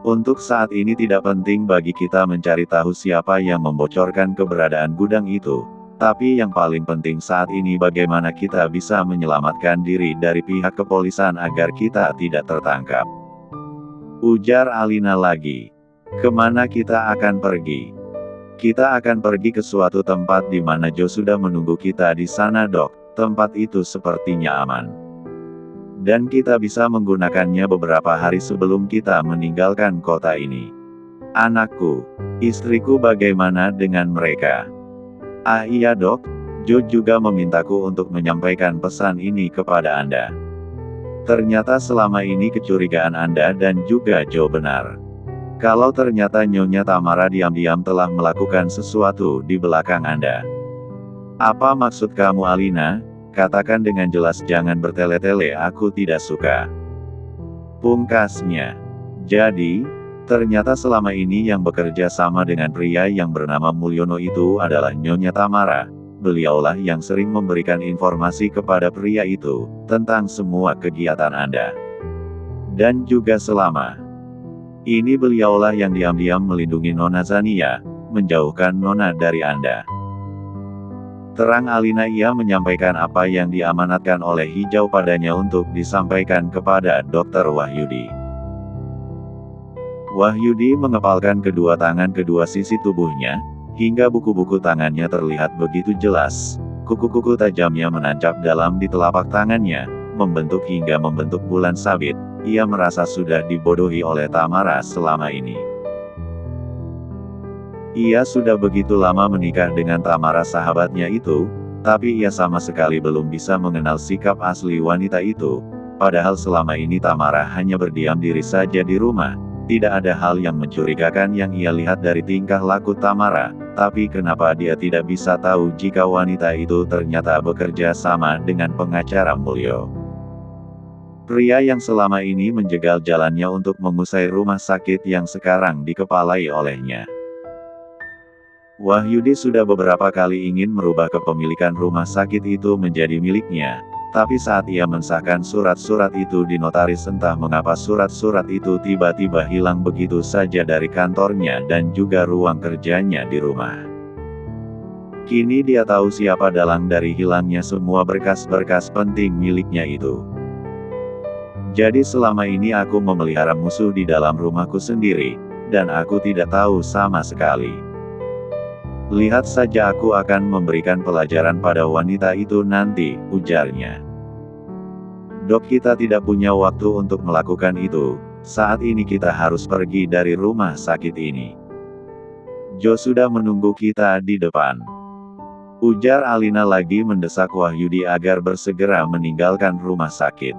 Untuk saat ini tidak penting bagi kita mencari tahu siapa yang membocorkan keberadaan gudang itu. Tapi yang paling penting saat ini bagaimana kita bisa menyelamatkan diri dari pihak kepolisian agar kita tidak tertangkap. Ujar Alina lagi. Kemana kita akan pergi? Kita akan pergi ke suatu tempat di mana Joe sudah menunggu kita di sana, Dok. Tempat itu sepertinya aman. Dan kita bisa menggunakannya beberapa hari sebelum kita meninggalkan kota ini. Anakku, istriku bagaimana dengan mereka? Ah iya Dok, Joe juga memintaku untuk menyampaikan pesan ini kepada Anda. Ternyata selama ini kecurigaan Anda dan juga Joe benar. Kalau ternyata Nyonya Tamara diam-diam telah melakukan sesuatu di belakang Anda. Apa maksud kamu Alina? Katakan dengan jelas, jangan bertele-tele, aku tidak suka. Pungkasnya. Jadi, ternyata selama ini yang bekerja sama dengan pria yang bernama Mulyono itu adalah Nyonya Tamara. Beliaulah yang sering memberikan informasi kepada pria itu, tentang semua kegiatan Anda. Dan juga selama ini beliaulah yang diam-diam melindungi Nona Zania, menjauhkan Nona dari Anda. Terang Alina, ia menyampaikan apa yang diamanatkan oleh Hijau padanya untuk disampaikan kepada Dr. Wahyudi. Wahyudi mengepalkan kedua tangan kedua sisi tubuhnya, hingga buku-buku tangannya terlihat begitu jelas. Kuku-kuku tajamnya menancap dalam di telapak tangannya, membentuk hingga membentuk bulan sabit. Ia merasa sudah dibodohi oleh Tamara selama ini. Ia sudah begitu lama menikah dengan Tamara sahabatnya itu, tapi ia sama sekali belum bisa mengenal sikap asli wanita itu. Padahal selama ini Tamara hanya berdiam diri saja di rumah. Tidak ada hal yang mencurigakan yang ia lihat dari tingkah laku Tamara. Tapi kenapa dia tidak bisa tahu jika wanita itu ternyata bekerja sama dengan pengacara Mulyo? Pria yang selama ini menjegal jalannya untuk mengusai rumah sakit yang sekarang dikepalai olehnya. Wahyudi sudah beberapa kali ingin merubah kepemilikan rumah sakit itu menjadi miliknya, tapi saat ia mensahkan surat-surat itu di notaris, entah mengapa surat-surat itu tiba-tiba hilang begitu saja dari kantornya dan juga ruang kerjanya di rumah. Kini dia tahu siapa dalang dari hilangnya semua berkas-berkas penting miliknya itu. Jadi selama ini aku memelihara musuh di dalam rumahku sendiri, dan aku tidak tahu sama sekali. Lihat saja, aku akan memberikan pelajaran pada wanita itu nanti, ujarnya. Dok, kita tidak punya waktu untuk melakukan itu. Saat ini kita harus pergi dari rumah sakit ini. Joe sudah menunggu kita di depan. Ujar Alina lagi mendesak Wahyudi agar bersegera meninggalkan rumah sakit.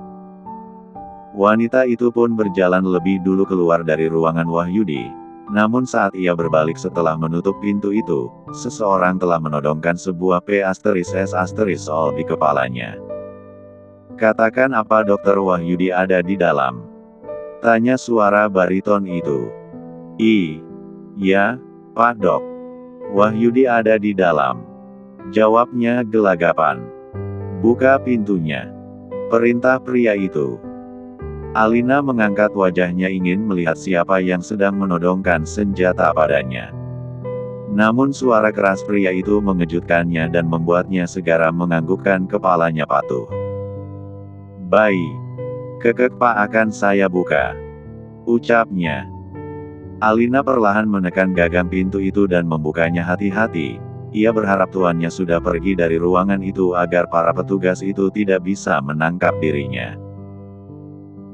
Wanita itu pun berjalan lebih dulu keluar dari ruangan Wahyudi. Namun saat ia berbalik setelah menutup pintu itu, seseorang telah menodongkan sebuah P*S*all di kepalanya. Katakan, apa Dokter Wahyudi ada di dalam? Tanya suara bariton itu. Iya, Pak Dok. Wahyudi ada di dalam. Jawabnya gelagapan. Buka pintunya. Perintah pria itu. Alina mengangkat wajahnya ingin melihat siapa yang sedang menodongkan senjata padanya. Namun suara keras pria itu mengejutkannya dan membuatnya segera menganggukkan kepalanya patuh. Baik. Kekek Pak, akan saya buka. Ucapnya. Alina perlahan menekan gagang pintu itu dan membukanya hati-hati. Ia berharap tuannya sudah pergi dari ruangan itu agar para petugas itu tidak bisa menangkap dirinya.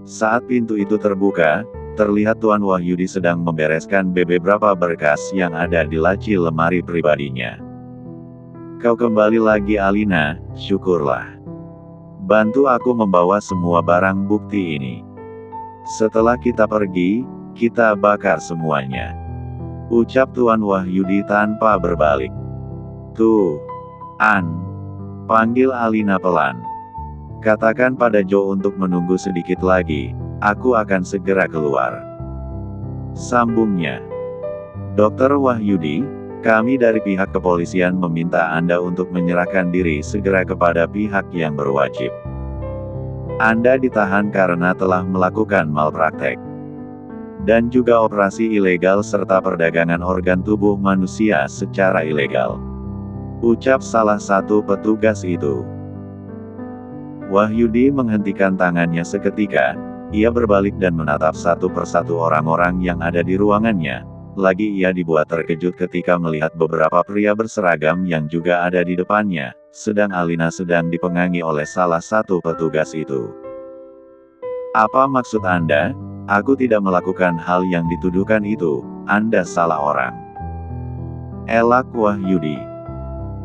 Saat pintu itu terbuka, terlihat Tuan Wahyudi sedang membereskan beberapa berkas yang ada di laci lemari pribadinya. Kau kembali lagi Alina, syukurlah. Bantu aku membawa semua barang bukti ini. Setelah kita pergi, kita bakar semuanya. Ucap Tuan Wahyudi tanpa berbalik. Panggil Alina pelan. Katakan pada Joe untuk menunggu sedikit lagi, aku akan segera keluar. Sambungnya. Dokter Wahyudi, kami dari pihak kepolisian meminta Anda untuk menyerahkan diri segera kepada pihak yang berwajib. Anda ditahan karena telah melakukan malpraktek. dan juga operasi ilegal serta perdagangan organ tubuh manusia secara ilegal. Ucap salah satu petugas itu. Wahyudi menghentikan tangannya seketika, ia berbalik dan menatap satu persatu orang-orang yang ada di ruangannya. Lagi ia dibuat terkejut ketika melihat beberapa pria berseragam yang juga ada di depannya, sedang Alina sedang dipengangi oleh salah satu petugas itu. Apa maksud Anda? Aku tidak melakukan hal yang dituduhkan itu, Anda salah orang. Elak Wahyudi.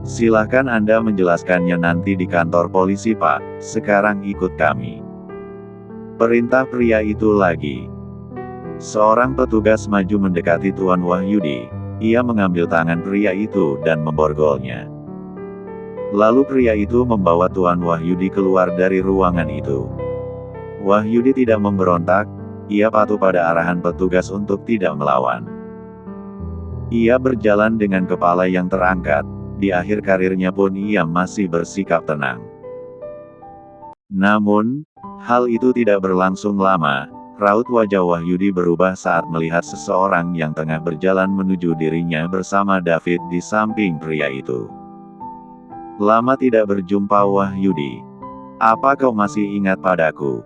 Silakan Anda menjelaskannya nanti di kantor polisi Pak, sekarang ikut kami. Perintah pria itu lagi. Seorang petugas maju mendekati Tuan Wahyudi, ia mengambil tangan pria itu dan memborgolnya. Lalu pria itu membawa Tuan Wahyudi keluar dari ruangan itu. Wahyudi tidak memberontak, ia patuh pada arahan petugas untuk tidak melawan. Ia berjalan dengan kepala yang terangkat, di akhir karirnya pun ia masih bersikap tenang. Namun, hal itu tidak berlangsung lama. Raut wajah Wahyudi berubah saat melihat seseorang yang tengah berjalan menuju dirinya bersama David di samping pria itu. Lama tidak berjumpa Wahyudi. Apa kau masih ingat padaku?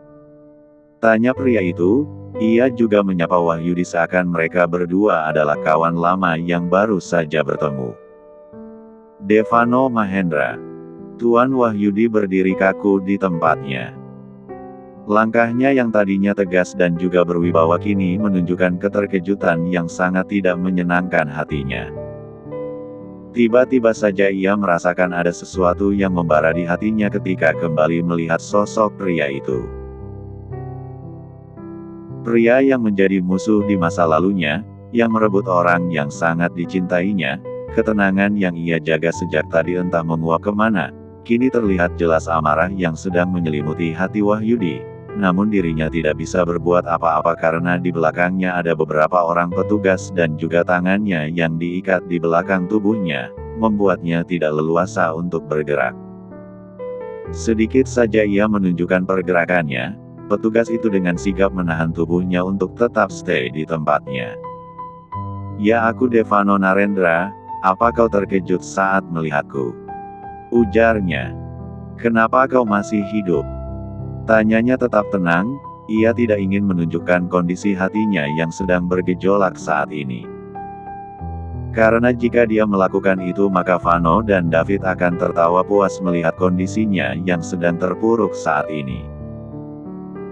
Tanya pria itu, ia juga menyapa Wahyudi seakan mereka berdua adalah kawan lama yang baru saja bertemu. Devano Mahendra. Tuan Wahyudi berdiri kaku di tempatnya. Langkahnya yang tadinya tegas dan juga berwibawa kini menunjukkan keterkejutan yang sangat tidak menyenangkan hatinya. Tiba-tiba saja ia merasakan ada sesuatu yang membara di hatinya ketika kembali melihat sosok pria itu. Pria yang menjadi musuh di masa lalunya, yang merebut orang yang sangat dicintainya, ketenangan yang ia jaga sejak tadi entah menguap kemana, kini terlihat jelas amarah yang sedang menyelimuti hati Wahyudi. Namun dirinya tidak bisa berbuat apa-apa karena di belakangnya ada beberapa orang petugas dan juga tangannya yang diikat di belakang tubuhnya, membuatnya tidak leluasa untuk bergerak. Sedikit saja ia menunjukkan pergerakannya, petugas itu dengan sigap menahan tubuhnya untuk tetap stay di tempatnya. Ya aku Devano Narendra, apa kau terkejut saat melihatku? Ujarnya. Kenapa kau masih hidup? Tanyanya tetap tenang, ia tidak ingin menunjukkan kondisi hatinya yang sedang bergejolak saat ini. Karena jika dia melakukan itu maka Vano dan David akan tertawa puas melihat kondisinya yang sedang terpuruk saat ini.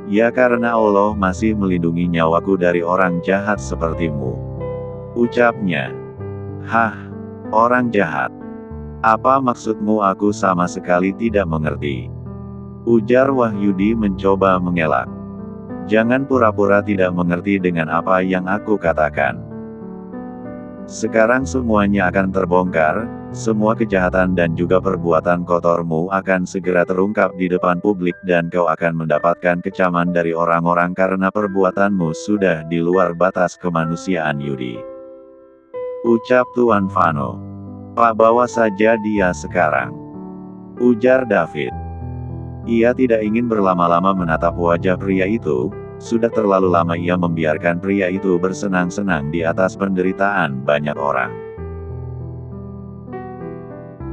Ya karena Allah masih melindungi nyawaku dari orang jahat sepertimu. Ucapnya. Hah, orang jahat. Apa maksudmu? Aku sama sekali tidak mengerti. Ujar Wahyudi mencoba mengelak. Jangan pura-pura tidak mengerti dengan apa yang aku katakan. Sekarang semuanya akan terbongkar, semua kejahatan dan juga perbuatan kotormu akan segera terungkap di depan publik dan kau akan mendapatkan kecaman dari orang-orang karena perbuatanmu sudah di luar batas kemanusiaan Yudi. Ucap Tuan Vano. Pak bawa saja dia sekarang. Ujar David. Ia tidak ingin berlama-lama menatap wajah pria itu, sudah terlalu lama ia membiarkan pria itu bersenang-senang di atas penderitaan banyak orang.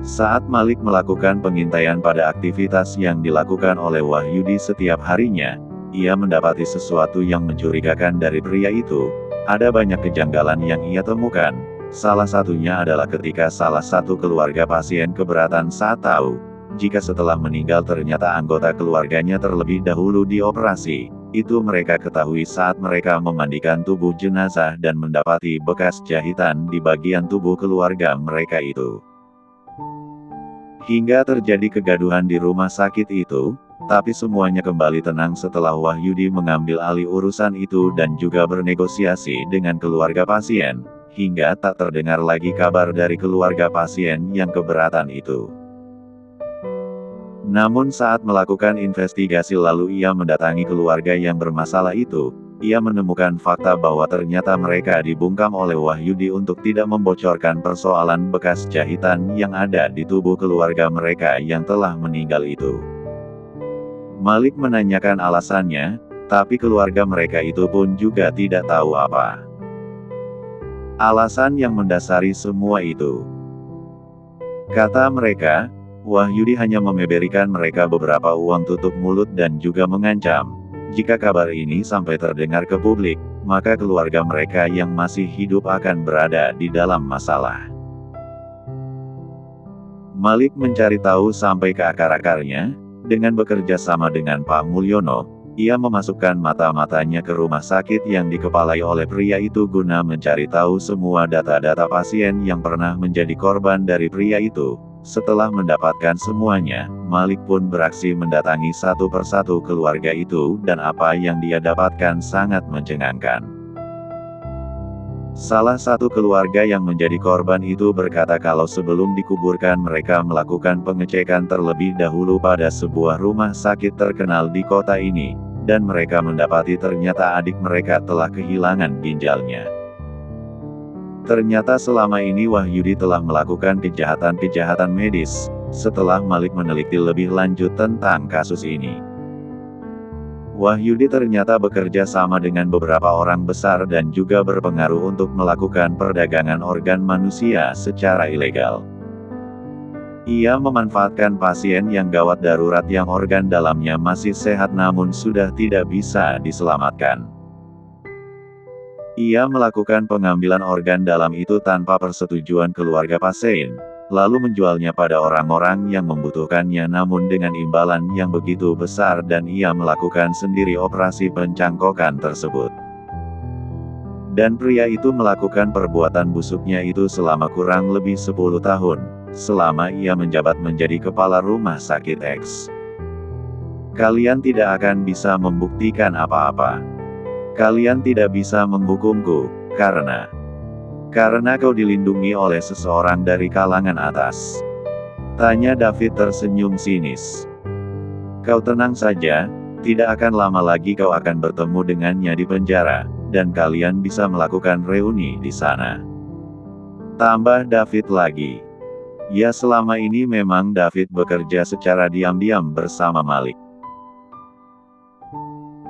Saat Malik melakukan pengintaian pada aktivitas yang dilakukan oleh Wahyudi setiap harinya, ia mendapati sesuatu yang mencurigakan dari pria itu. Ada banyak kejanggalan yang ia temukan, salah satunya adalah ketika salah satu keluarga pasien keberatan saat tahu jika setelah meninggal ternyata anggota keluarganya terlebih dahulu dioperasi. Itu mereka ketahui saat mereka memandikan tubuh jenazah dan mendapati bekas jahitan di bagian tubuh keluarga mereka itu. Hingga terjadi kegaduhan di rumah sakit itu, tapi semuanya kembali tenang setelah Wahyudi mengambil alih urusan itu dan juga bernegosiasi dengan keluarga pasien, hingga tak terdengar lagi kabar dari keluarga pasien yang keberatan itu. Namun saat melakukan investigasi lalu ia mendatangi keluarga yang bermasalah itu, ia menemukan fakta bahwa ternyata mereka dibungkam oleh Wahyudi untuk tidak membocorkan persoalan bekas jahitan yang ada di tubuh keluarga mereka yang telah meninggal itu. Malik menanyakan alasannya, Tapi keluarga mereka itu pun juga tidak tahu apa alasan yang mendasari semua itu. Kata mereka, Wahyudi hanya memberikan mereka beberapa uang tutup mulut dan juga mengancam, jika kabar ini sampai terdengar ke publik, maka keluarga mereka yang masih hidup akan berada di dalam masalah. Malik mencari tahu sampai ke akar-akarnya, dengan bekerja sama dengan Pak Mulyono. Ia memasukkan mata-matanya ke rumah sakit yang dikepalai oleh pria itu guna mencari tahu semua data-data pasien yang pernah menjadi korban dari pria itu. Setelah mendapatkan semuanya, Malik pun beraksi mendatangi satu persatu keluarga itu dan apa yang dia dapatkan sangat mencengangkan. Salah satu keluarga yang menjadi korban itu berkata kalau sebelum dikuburkan mereka melakukan pengecekan terlebih dahulu pada sebuah rumah sakit terkenal di kota ini, dan mereka mendapati ternyata adik mereka telah kehilangan ginjalnya. Ternyata selama ini Wahyudi telah melakukan kejahatan-kejahatan medis. Setelah Malik meneliti lebih lanjut tentang kasus ini, Wahyudi ternyata bekerja sama dengan beberapa orang besar dan juga berpengaruh untuk melakukan perdagangan organ manusia secara ilegal. Ia memanfaatkan pasien yang gawat darurat yang organ dalamnya masih sehat namun sudah tidak bisa diselamatkan. Ia melakukan pengambilan organ dalam itu tanpa persetujuan keluarga pasien, lalu menjualnya pada orang-orang yang membutuhkannya namun dengan imbalan yang begitu besar dan ia melakukan sendiri operasi pencangkokan tersebut. Dan pria itu melakukan perbuatan busuknya itu selama kurang lebih 10 tahun, selama ia menjabat menjadi kepala rumah sakit X. Kalian tidak akan bisa membuktikan apa-apa. Kalian tidak bisa menghukumku, karena kau dilindungi oleh seseorang dari kalangan atas. Tanya David tersenyum sinis. Kau tenang saja, tidak akan lama lagi kau akan bertemu dengannya di penjara, dan kalian bisa melakukan reuni di sana. Tambah David lagi. Ya selama ini memang David bekerja secara diam-diam bersama Malik.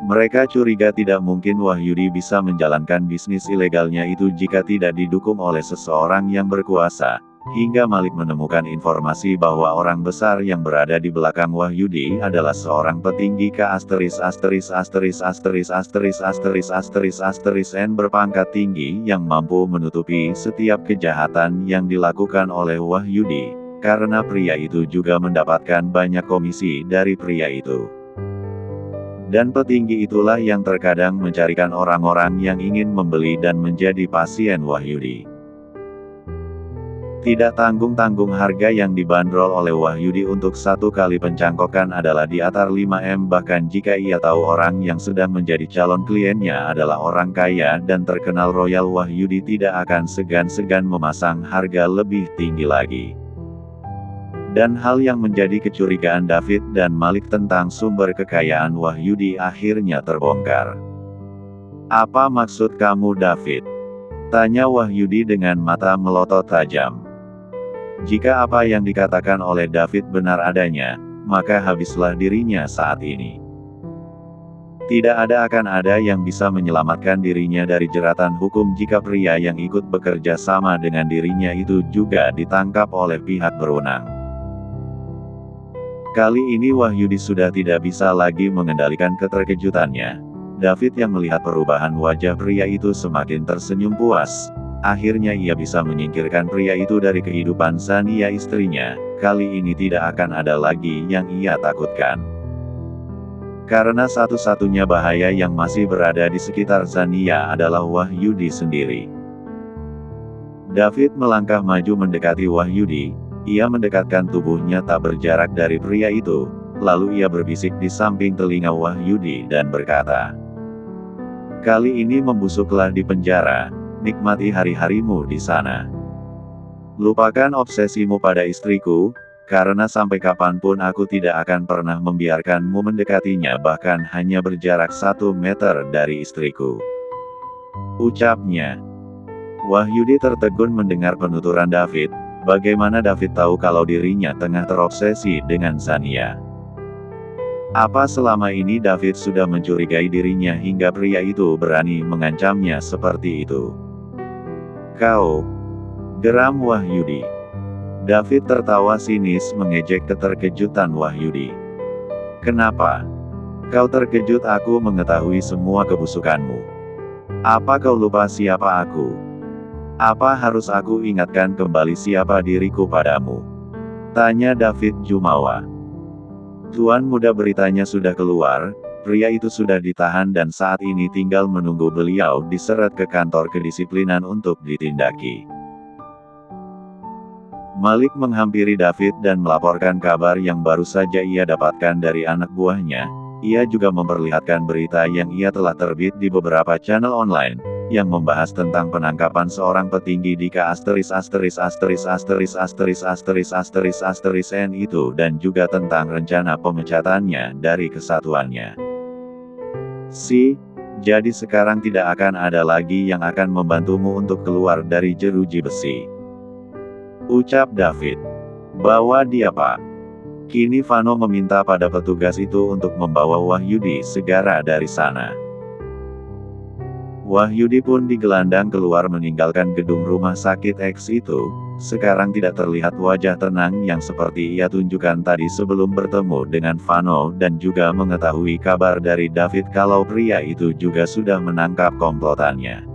Mereka curiga tidak mungkin Wahyudi bisa menjalankan bisnis ilegalnya itu jika tidak didukung oleh seseorang yang berkuasa, hingga Malik menemukan informasi bahwa orang besar yang berada di belakang Wahyudi adalah seorang petinggi N berpangkat tinggi yang mampu menutupi setiap kejahatan yang dilakukan oleh Wahyudi, karena pria itu juga mendapatkan banyak komisi dari pria itu. Dan petinggi itulah yang terkadang mencarikan orang-orang yang ingin membeli dan menjadi pasien Wahyudi. Tidak tanggung-tanggung harga yang dibanderol oleh Wahyudi untuk satu kali pencangkokan adalah di atas 5M bahkan jika ia tahu orang yang sedang menjadi calon kliennya adalah orang kaya dan terkenal royal Wahyudi tidak akan segan-segan memasang harga lebih tinggi lagi. Dan hal yang menjadi kecurigaan David dan Malik tentang sumber kekayaan Wahyudi akhirnya terbongkar. Apa maksud kamu David? Tanya Wahyudi dengan mata melotot tajam. Jika apa yang dikatakan oleh David benar adanya, maka habislah dirinya saat ini. Tidak akan ada yang bisa menyelamatkan dirinya dari jeratan hukum jika pria yang ikut bekerja sama dengan dirinya itu juga ditangkap oleh pihak berwenang. Kali ini Wahyudi sudah tidak bisa lagi mengendalikan keterkejutannya. David yang melihat perubahan wajah pria itu semakin tersenyum puas. Akhirnya ia bisa menyingkirkan pria itu dari kehidupan Zania istrinya. Kali ini tidak akan ada lagi yang ia takutkan. Karena satu-satunya bahaya yang masih berada di sekitar Zania adalah Wahyudi sendiri. David melangkah maju mendekati Wahyudi. Ia mendekatkan tubuhnya tak berjarak dari pria itu, lalu ia berbisik di samping telinga Wahyudi dan berkata, "Kali ini membusuklah di penjara, nikmati hari-harimu di sana. Lupakan obsesimu pada istriku, karena sampai kapanpun aku tidak akan pernah membiarkanmu mendekatinya bahkan hanya berjarak 1 meter dari istriku," ucapnya. Wahyudi tertegun mendengar penuturan David. Bagaimana David tahu kalau dirinya tengah terobsesi dengan Zania? Apa selama ini David sudah mencurigai dirinya hingga pria itu berani mengancamnya seperti itu? Kau, geram Wahyudi. David tertawa sinis mengejek keterkejutan Wahyudi. Kenapa? Kau terkejut aku mengetahui semua kebusukanmu. Apa kau lupa siapa aku? Apa harus aku ingatkan kembali siapa diriku padamu? Tanya David jumawa. Tuan muda beritanya sudah keluar, pria itu sudah ditahan dan saat ini tinggal menunggu beliau diseret ke kantor kedisiplinan untuk ditindaki. Malik menghampiri David dan melaporkan kabar yang baru saja ia dapatkan dari anak buahnya. Ia juga memperlihatkan berita yang ia telah terbit di beberapa channel online, yang membahas tentang penangkapan seorang petinggi di KA**N itu dan juga tentang rencana pemecatannya dari kesatuannya. Jadi sekarang tidak akan ada lagi yang akan membantumu untuk keluar dari jeruji besi. Ucap David. Bawa dia Pak. Kini Vano meminta pada petugas itu untuk membawa Wahyudi segera dari sana. Wahyudi pun digelandang keluar meninggalkan gedung rumah sakit X itu. Sekarang tidak terlihat wajah tenang yang seperti ia tunjukkan tadi sebelum bertemu dengan Vano dan juga mengetahui kabar dari David kalau pria itu juga sudah menangkap komplotannya.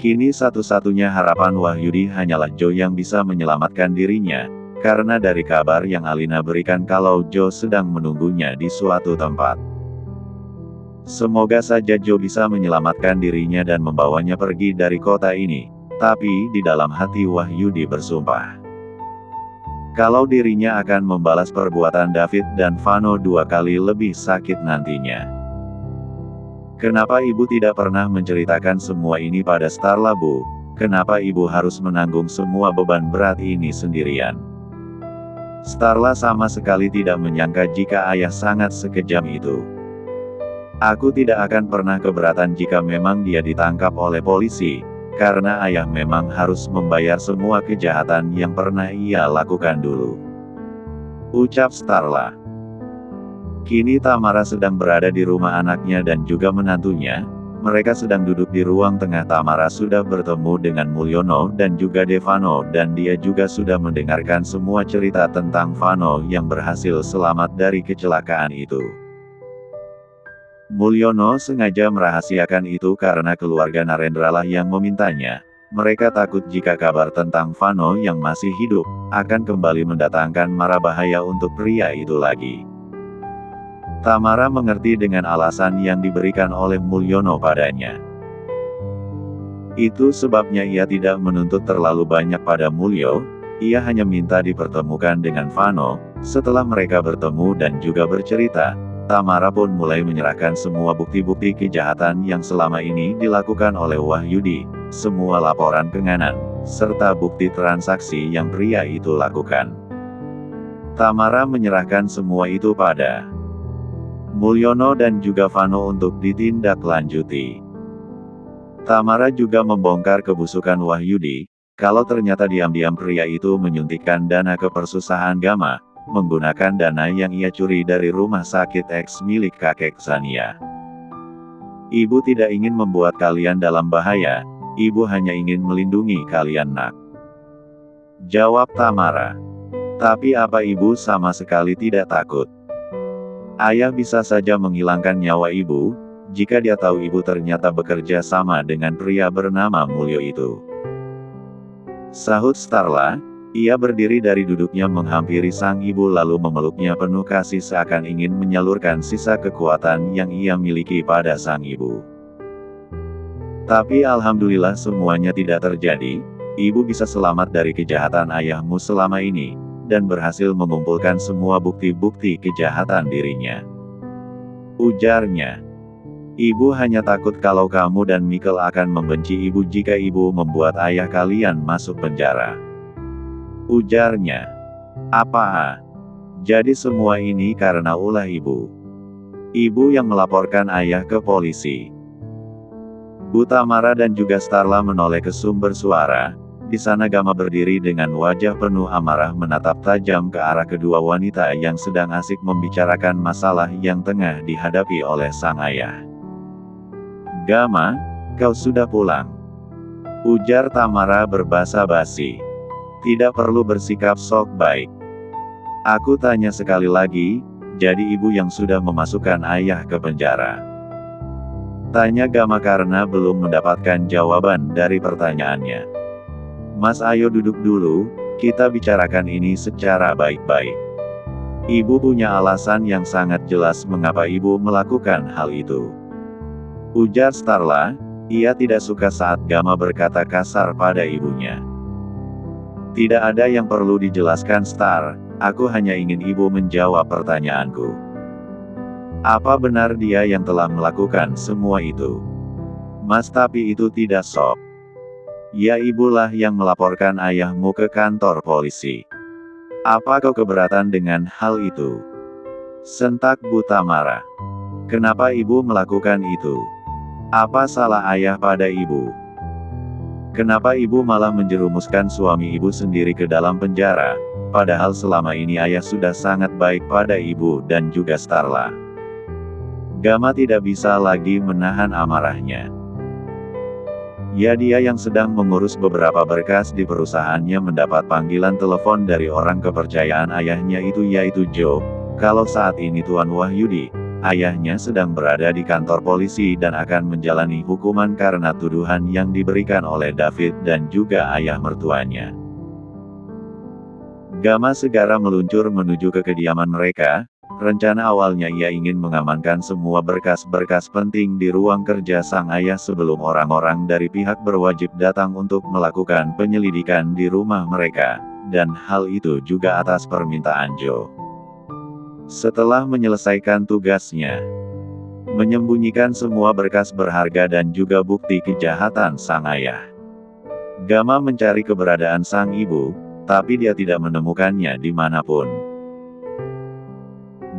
Kini satu-satunya harapan Wahyudi hanyalah Joe yang bisa menyelamatkan dirinya, karena dari kabar yang Alina berikan kalau Joe sedang menunggunya di suatu tempat. Semoga saja Joe bisa menyelamatkan dirinya dan membawanya pergi dari kota ini, tapi di dalam hati Wahyudi bersumpah. Kalau dirinya akan membalas perbuatan David dan Vano 2 kali lebih sakit nantinya. Kenapa ibu tidak pernah menceritakan semua ini pada Starla Bu? Kenapa ibu harus menanggung semua beban berat ini sendirian? Starla sama sekali tidak menyangka jika ayah sangat sekejam itu. Aku tidak akan pernah keberatan jika memang dia ditangkap oleh polisi, karena ayah memang harus membayar semua kejahatan yang pernah ia lakukan dulu. Ucap Starla. Kini Tamara sedang berada di rumah anaknya dan juga menantunya. Mereka sedang duduk di ruang tengah. Tamara sudah bertemu dengan Mulyono dan juga Devano dan dia juga sudah mendengarkan semua cerita tentang Vano yang berhasil selamat dari kecelakaan itu. Mulyono sengaja merahasiakan itu karena keluarga Narendra lah yang memintanya. Mereka takut jika kabar tentang Vano yang masih hidup, akan kembali mendatangkan mara bahaya untuk pria itu lagi. Tamara mengerti dengan alasan yang diberikan oleh Mulyono padanya. Itu sebabnya ia tidak menuntut terlalu banyak pada Mulyo, ia hanya minta dipertemukan dengan Vano. Setelah mereka bertemu dan juga bercerita, Tamara pun mulai menyerahkan semua bukti-bukti kejahatan yang selama ini dilakukan oleh Wahyudi, semua laporan kenganan, serta bukti transaksi yang pria itu lakukan. Tamara menyerahkan semua itu pada Mulyono dan juga Vano untuk ditindaklanjuti. Tamara juga membongkar kebusukan Wahyudi, kalau ternyata diam-diam pria itu menyuntikkan dana ke persusahan Gama, menggunakan dana yang ia curi dari rumah sakit X milik kakek Xania. Ibu tidak ingin membuat kalian dalam bahaya, ibu hanya ingin melindungi kalian nak. Jawab Tamara. Tapi apa ibu sama sekali tidak takut? Ayah bisa saja menghilangkan nyawa ibu, jika dia tahu ibu ternyata bekerja sama dengan pria bernama Mulyo itu. Sahut Starla, ia berdiri dari duduknya menghampiri sang ibu lalu memeluknya penuh kasih seakan ingin menyalurkan sisa kekuatan yang ia miliki pada sang ibu. Tapi alhamdulillah semuanya tidak terjadi, ibu bisa selamat dari kejahatan ayahmu selama ini, dan berhasil mengumpulkan semua bukti-bukti kejahatan dirinya. Ujarnya. Ibu hanya takut kalau kamu dan Mikkel akan membenci ibu jika ibu membuat ayah kalian masuk penjara. Ujarnya. Apa? Jadi semua ini karena ulah ibu. Ibu yang melaporkan ayah ke polisi. Bu Tamara dan juga Starla menoleh ke sumber suara. Di sana Gama berdiri dengan wajah penuh amarah menatap tajam ke arah kedua wanita yang sedang asik membicarakan masalah yang tengah dihadapi oleh sang ayah. "Gama, kau sudah pulang?" ujar Tamara berbasa-basi. "Tidak perlu bersikap sok baik. Aku tanya sekali lagi, jadi ibu yang sudah memasukkan ayah ke penjara?" tanya Gama karena belum mendapatkan jawaban dari pertanyaannya. "Mas, ayo duduk dulu, kita bicarakan ini secara baik-baik. Ibu punya alasan yang sangat jelas mengapa ibu melakukan hal itu," ujar Starla. Ia tidak suka saat Gama berkata kasar pada ibunya. "Tidak ada yang perlu dijelaskan, Star. Aku hanya ingin ibu menjawab pertanyaanku. Apa benar dia yang telah melakukan semua itu?" "Mas, tapi itu tidak sok. Ya, ibulah yang melaporkan ayahmu ke kantor polisi. Apa kau keberatan dengan hal itu?" sentak Bu Tamara. "Kenapa ibu melakukan itu? Apa salah ayah pada ibu? Kenapa ibu malah menjerumuskan suami ibu sendiri ke dalam penjara, padahal selama ini ayah sudah sangat baik pada ibu dan juga Starla?" Gama tidak bisa lagi menahan amarahnya. Ya, dia yang sedang mengurus beberapa berkas di perusahaannya mendapat panggilan telepon dari orang kepercayaan ayahnya itu, yaitu Joe. Kalau saat ini Tuan Wahyudi, ayahnya sedang berada di kantor polisi dan akan menjalani hukuman karena tuduhan yang diberikan oleh David dan juga ayah mertuanya. Gama segera meluncur menuju ke kediaman mereka. Rencana awalnya ia ingin mengamankan semua berkas-berkas penting di ruang kerja sang ayah sebelum orang-orang dari pihak berwajib datang untuk melakukan penyelidikan di rumah mereka, dan hal itu juga atas permintaan Joe. Setelah menyelesaikan tugasnya, menyembunyikan semua berkas berharga dan juga bukti kejahatan sang ayah, Gama mencari keberadaan sang ibu, tapi dia tidak menemukannya dimanapun.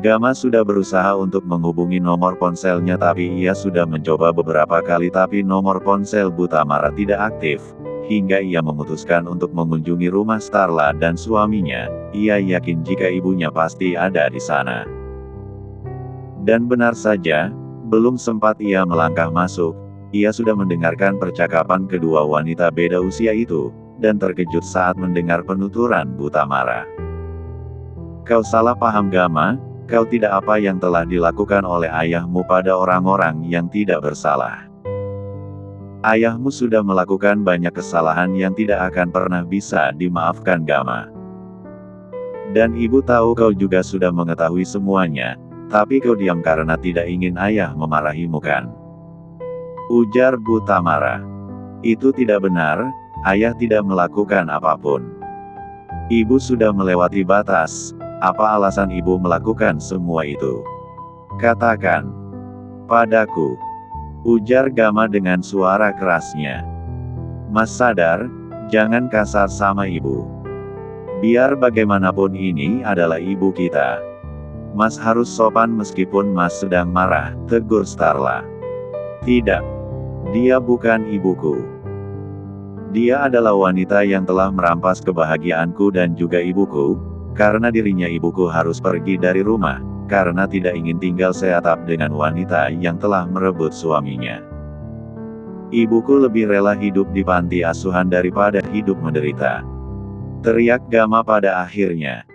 Gama sudah berusaha untuk menghubungi nomor ponselnya, tapi ia sudah mencoba beberapa kali tapi nomor ponsel Bu Tamara tidak aktif, hingga ia memutuskan untuk mengunjungi rumah Starla dan suaminya. Ia yakin jika ibunya pasti ada di sana. Dan benar saja, belum sempat ia melangkah masuk, ia sudah mendengarkan percakapan kedua wanita beda usia itu, dan terkejut saat mendengar penuturan Bu Tamara. "Kau salah paham, Gama. Kau tidak apa yang telah dilakukan oleh ayahmu pada orang-orang yang tidak bersalah. Ayahmu sudah melakukan banyak kesalahan yang tidak akan pernah bisa dimaafkan, Gama. Dan ibu tahu kau juga sudah mengetahui semuanya, tapi kau diam karena tidak ingin ayah memarahimu, kan?" ujar Bu Tamara. "Itu tidak benar, ayah tidak melakukan apapun. Ibu sudah melewati batas. Apa alasan ibu melakukan semua itu? Katakan padaku," ujar Gama dengan suara kerasnya. "Mas sadar, jangan kasar sama ibu. Biar bagaimanapun ini adalah ibu kita. Mas harus sopan meskipun Mas sedang marah," tegur Starla. "Tidak. Dia bukan ibuku. Dia adalah wanita yang telah merampas kebahagiaanku dan juga ibuku. Karena dirinya ibuku harus pergi dari rumah, karena tidak ingin tinggal seatap dengan wanita yang telah merebut suaminya. Ibuku lebih rela hidup di panti asuhan daripada hidup menderita," teriak Gama pada akhirnya.